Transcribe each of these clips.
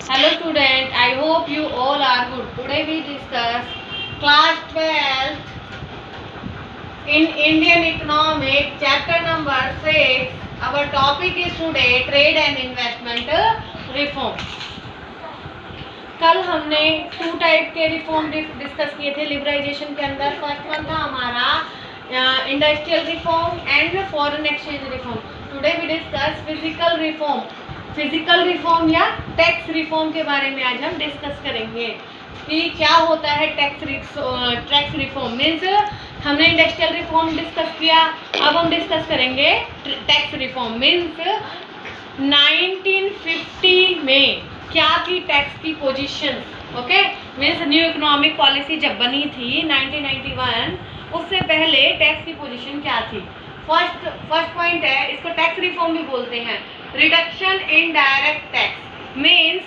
Hello student, I hope you all are good. Today we discuss class 12 in Indian economic chapter number 6. Our topic is today trade and investment reform. कल हमने two type के reform discuss किए थे liberalisation के अंदर. First one था हमारा industrial reform and foreign exchange reform. Today we discuss physical reform. Physical reform या टैक्स रिफॉर्म के बारे में आज हम डिस्कस करेंगे कि क्या होता है टैक्स रिफॉर्म. मीन्स हमने इंडस्ट्रियल रिफॉर्म डिस्कस किया, अब हम डिस्कस करेंगे टैक्स रिफॉर्म. मीन्स 1950 में क्या थी टैक्स की position. Okay, means new economic policy जब बनी थी 1991, उससे पहले टैक्स की पोजीशन क्या थी. फर्स्ट पॉइंट है, इसको टैक्स रिफॉर्म भी बोलते हैं. Reduction in direct tax. Means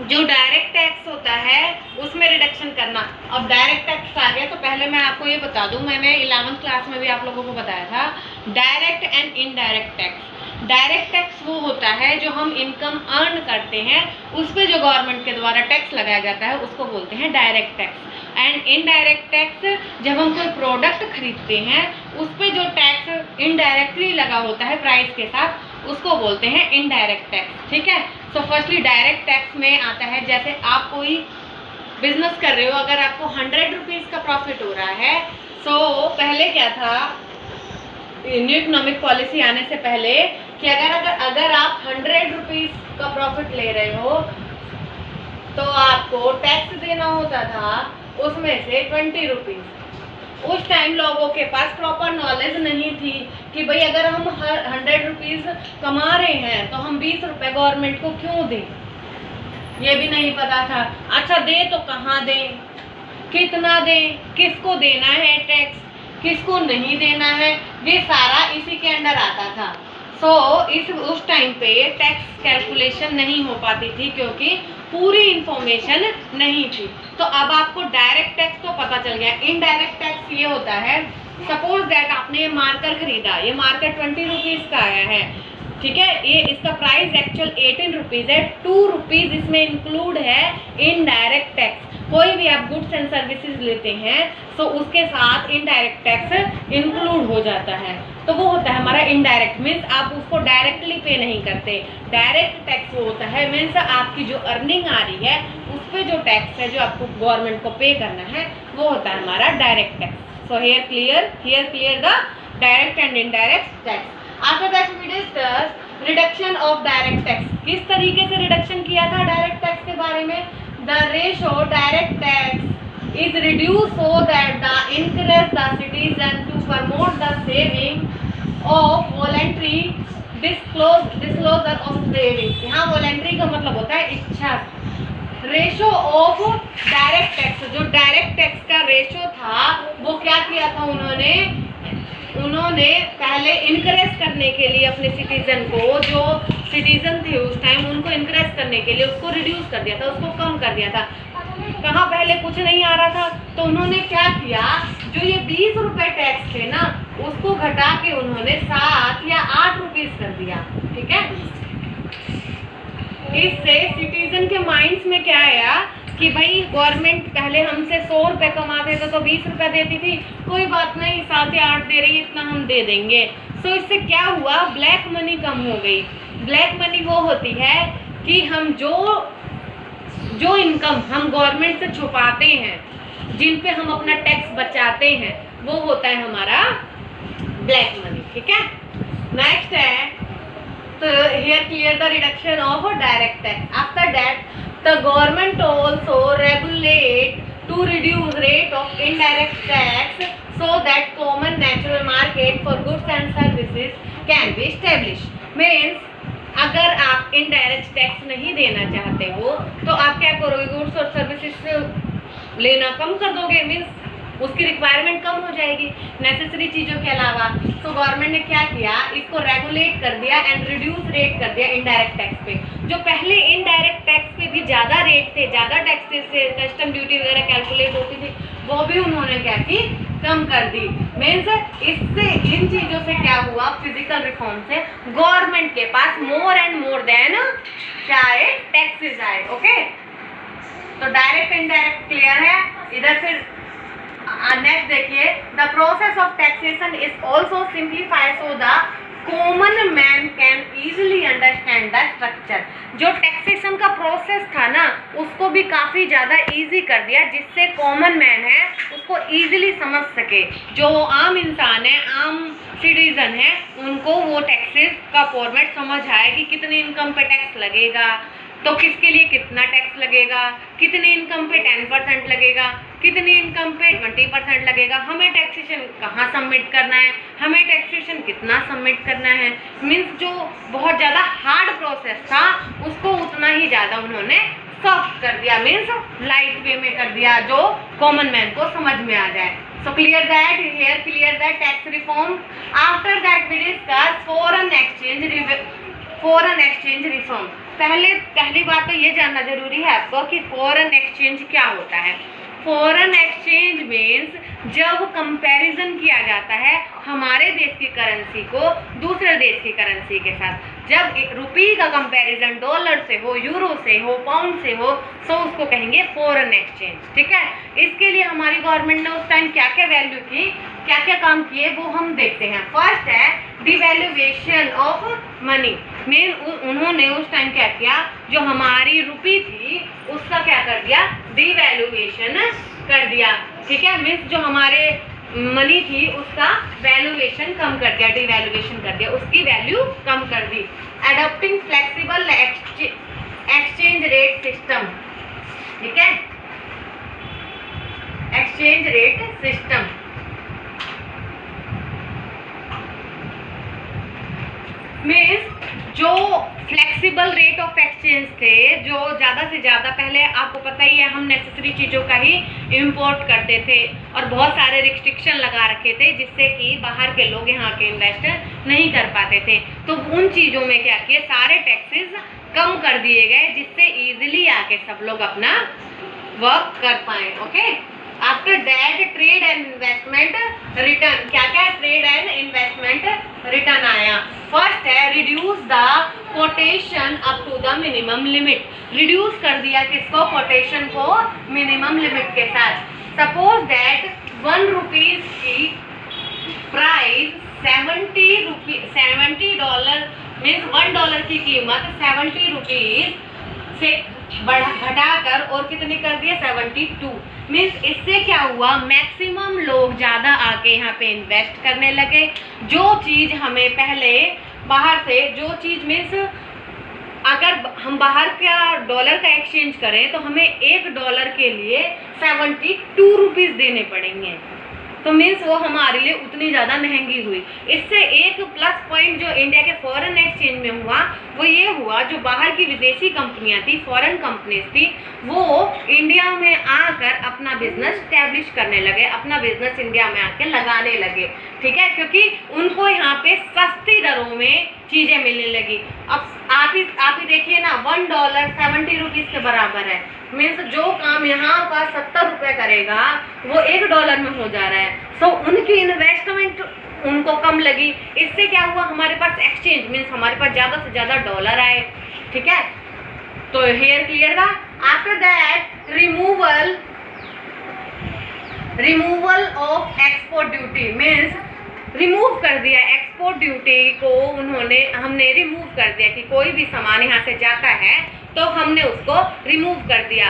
जो डायरेक्ट टैक्स होता है उसमें रिडक्शन करना. अब डायरेक्ट टैक्स आ गया तो पहले मैं आपको ये बता दूं, मैंने 11th क्लास में भी आप लोगों को बताया था direct and indirect tax. Direct tax वो होता है जो हम इनकम अर्न करते हैं उस पर जो गवर्नमेंट के द्वारा टैक्स लगाया जाता है उसको बोलते हैं direct tax. And indirect tax जब हम कोई प्रोडक्ट खरीदते हैं उस पर जो टैक्स इनडायरेक्टली लगा होता है प्राइस के साथ उसको बोलते हैं इनडायरेक्ट टैक्स. ठीक है. सो फर्स्टली डायरेक्ट टैक्स में आता है, जैसे आप कोई बिजनेस कर रहे हो, अगर आपको 100 रुपीज़ का प्रॉफिट हो रहा है. सो पहले क्या था न्यू इकोनॉमिक पॉलिसी आने से पहले कि अगर आप 100 रुपीज़ का प्रॉफिट ले रहे हो तो आपको टैक्स देना होता था उसमें से 20 रुपीज़. उस टाइम लोगों के पास प्रॉपर नॉलेज नहीं थी कि भाई अगर हम 100 रुपीज़ कमा रहे हैं तो हम 20 रुपये गवर्नमेंट को क्यों दें, ये भी नहीं पता था. अच्छा, दे तो कहाँ दें, कितना दें, किसको देना है टैक्स, किसको नहीं देना है, ये सारा इसी के अंडर आता था. उस टाइम पे टैक्स कैलकुलेशन नहीं हो पाती थी क्योंकि पूरी इंफॉर्मेशन नहीं थी. तो अब आपको डायरेक्ट टैक्स तो पता चल गया. इनडायरेक्ट टैक्स ये होता है, सपोज दैट आपने ये मार्कर खरीदा, ये मार्कर 20 रुपीज़ का आया है. ठीक है, ये इसका प्राइस एक्चुअल 18 रुपीज़ है. 2 रुपीज़ इसमें इंक्लूड है इनडायरेक्ट टैक्स. कोई भी आप गुड्स एंड सर्विसेज लेते हैं तो उसके साथ इनडायरेक्ट टैक्स इंक्लूड हो जाता है. तो वो होता है हमारा इनडायरेक्ट. मीन्स आप उसको डायरेक्टली पे नहीं करते. डायरेक्ट टैक्स वो होता है मीन्स आपकी जो अर्निंग आ रही है उस पर जो टैक्स है जो आपको गवर्नमेंट को पे करना है वो होता है हमारा direct tax. So here clear the direct and indirect tax. After that we discuss reduction of direct tax. किस तरीके से रिडक्शन किया था डायरेक्ट टैक्स के बारे में. The ratio direct tax is reduced so that the encourage the citizen to promote the saving of voluntary disclosure of saving. यहाँ voluntary का मतलब होता है इच्छा. रेशो ऑफ डायरेक्ट टैक्स, जो डायरेक्ट टैक्स का रेशो था वो क्या किया था उन्होंने पहले इनकरेज करने के लिए अपने सिटीजन को, जो सिटीजन थे उस टाइम, उनको इनकरेज करने के लिए उसको रिड्यूस कर दिया था, उसको कम कर दिया था. कहाँ पहले कुछ नहीं आ रहा था तो उन्होंने क्या किया, जो ये 20 रुपये टैक्स थे ना उसको घटा के उन्होंने 7 या 8 रुपीज़ कर दिया. ठीक है. इससे सिटीजन के माइंड्स में क्या आया कि भाई गवर्नमेंट पहले हमसे 100 रुपये कमाते थे तो 20 रुपये देती थी, कोई बात नहीं 7 या 8 दे रही है इतना हम दे देंगे. सो इससे क्या हुआ, ब्लैक मनी कम हो गई. ब्लैक मनी वो होती है कि हम जो इनकम हम गवर्नमेंट से छुपाते हैं, जिन पे हम अपना टैक्स बचाते हैं, वो होता है हमारा ब्लैक मनी. ठीक है. नेक्स्ट है, तो here clear the reduction of direct tax. After that the government also regulate to reduce rate of indirect tax so that common natural market for goods and services can be establish. Means अगर आप indirect tax नहीं देना चाहते हो तो आप क्या करोगे, गुड्स और सर्विसेज लेना कम कर दोगे. मीन्स उसकी रिक्वायरमेंट कम हो जाएगी नेसेसरी चीज़ों के अलावा. तो गवर्नमेंट ने क्या किया, इसको रेगुलेट कर दिया एंड रिड्यूस रेट कर दिया इनडायरेक्ट टैक्स पे. जो पहले इनडायरेक्ट टैक्स पे भी ज़्यादा रेट थे, ज़्यादा टैक्सेस से कस्टम ड्यूटी वगैरह कैलकुलेट होती थी, वो भी उन्होंने क्या की, कम कर दी. मीन्स इससे इन चीज़ों से क्या हुआ, फिजिकल रिफॉर्म से गवर्नमेंट के पास मोर एंड मोर देन क्या आए, टैक्सेस आए। ओके, तो डायरेक्ट इनडायरेक्ट क्लियर है। इधर फिर नेक्स्ट देखिए, the process of taxation is also simplified so the common man can easily understand the structure. जो टैक्सेशन का प्रोसेस था ना, उसको भी काफ़ी ज़्यादा इजी कर दिया, जिससे कॉमन मैन है उसको इजीली समझ सके। जो आम इंसान है, आम सिटीजन है, उनको वो टैक्सेस का फॉर्मेट समझ आए कि कितनी इनकम पे टैक्स लगेगा, तो किसके लिए कितना टैक्स लगेगा, कितनी इनकम पे 10% लगेगा, कितनी इनकम पे 20% लगेगा, हमें टैक्सेशन कहाँ सबमिट करना है, हमें टैक्सेशन कितना सबमिट करना है। मीन्स जो बहुत ज़्यादा हार्ड प्रोसेस था उसको उतना ही ज़्यादा उन्होंने सॉफ्ट कर दिया, मीन्स लाइट वे में कर दिया, जो कॉमन मैन को समझ में आ जाए। So clear that here, clear that tax reform. After that we discuss foreign exchange reform. पहली बात तो ये जानना जरूरी है आपको कि फॉरेन एक्सचेंज क्या होता है। फॉरेन एक्सचेंज मीन्स जब कंपैरिजन किया जाता है हमारे देश की करेंसी को दूसरे देश की करेंसी के साथ। जब रुपये का कंपैरिजन डॉलर से हो, यूरो से हो, पाउंड से हो, तो उसको कहेंगे फॉरेन एक्सचेंज। ठीक है, इसके लिए हमारी गवर्नमेंट ने उस टाइम क्या क्या वैल्यू की, क्या क्या काम किए, वो हम देखते हैं। फर्स्ट है डिवैल्यूएशन ऑफ मनी। मेन उन्होंने उस टाइम क्या किया, जो हमारी रुपये थी उसका क्या कर दिया, डिवैल्यूएशन कर दिया। ठीक है, मीन्स जो हमारे मनी थी उसका वैल्यूएशन कम कर दिया, डिवैल्यूएशन कर दिया, उसकी वैल्यू कम कर दी। Adopting flexible exchange rate system. ठीक है, एक्सचेंज रेट सिस्टम मीन्स जो फ्लेक्सिबल रेट ऑफ एक्सचेंज थे, जो ज़्यादा से ज़्यादा, पहले आपको पता ही है हम नेसेसरी चीज़ों का ही इंपोर्ट करते थे और बहुत सारे रिस्ट्रिक्शन लगा रखे थे जिससे कि बाहर के लोग यहाँ के इन्वेस्ट नहीं कर पाते थे। तो उन चीज़ों में क्या किए, सारे टैक्सेस कम कर दिए गए जिससे ईजिली आके सब लोग अपना वर्क कर पाए। Okay, after that trade and investment return. क्या क्या ट्रेड एंड इन्वेस्टमेंट रिटर्न आया। फर्स्ट है reduce the quotation up to the minimum limit. Reduce कर दिया किसको, कोटेशन को मिनिमम लिमिट के साथ। सपोज दैट 1 रुपीज की प्राइस $70 मीन्स $1 की कीमत 70 रुपीज से घटाकर और कितनी कर दिया, 72। मीन्स इससे क्या हुआ, मैक्सिमम लोग ज़्यादा आके यहाँ पे इन्वेस्ट करने लगे। जो चीज़ हमें पहले बाहर से, जो चीज़ मीन्स अगर हम बाहर का डॉलर का एक्सचेंज करें तो हमें $1 के लिए 72 रुपीज़ देने पड़ेंगे, तो मीन्स वो हमारे लिए उतनी ज़्यादा महंगी हुई। इससे एक प्लस पॉइंट जो इंडिया के फॉरेन एक्सचेंज में हुआ वो ये हुआ, जो बाहर की विदेशी कंपनियां थी, फॉरेन कंपनीज थी, वो इंडिया में आकर अपना बिजनेस स्टैब्लिश करने लगे, अपना बिजनेस इंडिया में आके लगाने लगे। ठीक है, क्योंकि उनको यहाँ पे सस्ती दरों में चीज़ें मिलने लगी। अब आप ही देखिए ना, $1 70 रुपीज़ के बराबर है। मीन्स जो काम यहाँ का 70 रुपये करेगा वो $1 में हो जा रहा है। सो उनकी इन्वेस्टमेंट उनको कम लगी। इससे क्या हुआ, हमारे पास एक्सचेंज मीन्स हमारे पास ज़्यादा से ज़्यादा डॉलर आए। ठीक है, तो हेयर क्लियर था। After that removal of export duty means remove कर दिया एक्सपोर्ट ड्यूटी को, हमने रिमूव कर दिया कि कोई भी सामान यहाँ से जाता है तो हमने उसको रिमूव कर दिया,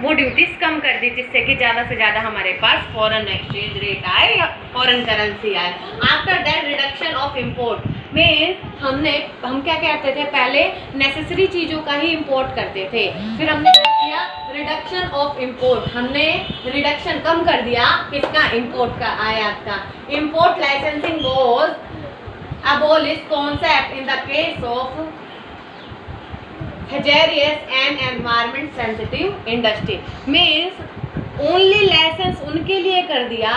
वो ड्यूटीज कम कर दी, जिससे कि ज़्यादा से ज़्यादा हमारे पास फॉरेन एक्सचेंज रेट आए या फॉरेन करेंसी आए। After that reduction of import means हम क्या कहते थे, पहले नेसेसरी चीज़ों का ही इम्पोर्ट करते थे, फिर हमने क्या किया, रिडक्शन ऑफ इम्पोर्ट, हमने रिडक्शन कम कर दिया किसका, इम्पोर्ट का, आयात का। Import licensing was abolished concept in the case of hazardous and environment sensitive industry means only licence उनके लिए कर दिया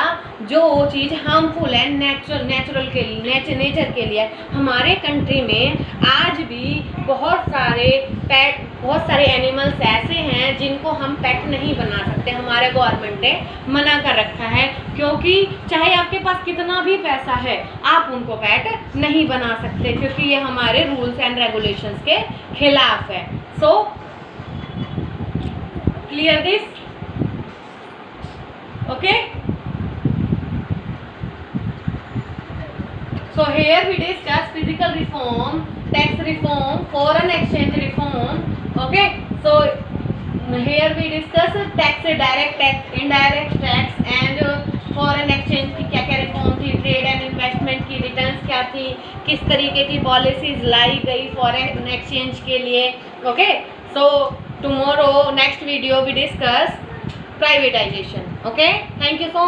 जो चीज़ हार्मफुल है नेचुरल के लिए, नेचर के लिए। हमारे कंट्री में आज भी बहुत सारे बहुत सारे एनिमल्स ऐसे हैं जिनको हम पेट नहीं बना सकते, हमारे गवर्नमेंट ने मना कर रखा है, क्योंकि चाहे आपके पास कितना भी पैसा है आप उनको पेट नहीं बना सकते, क्योंकि ये हमारे रूल्स एंड रेगुलेशंस के खिलाफ है। So clear this? Okay, so here we discuss physical reform, tax reform, foreign exchange reform. Okay, so here we discuss tax, direct tax, indirect tax and foreign exchange की क्या क्या reform थी, trade and investment की returns क्या थी, किस तरीके की पॉलिसीज लाई गई फॉरेन एक्सचेंज के लिए। Okay, so tomorrow next video we discuss privatisation. Okay, thank you so much.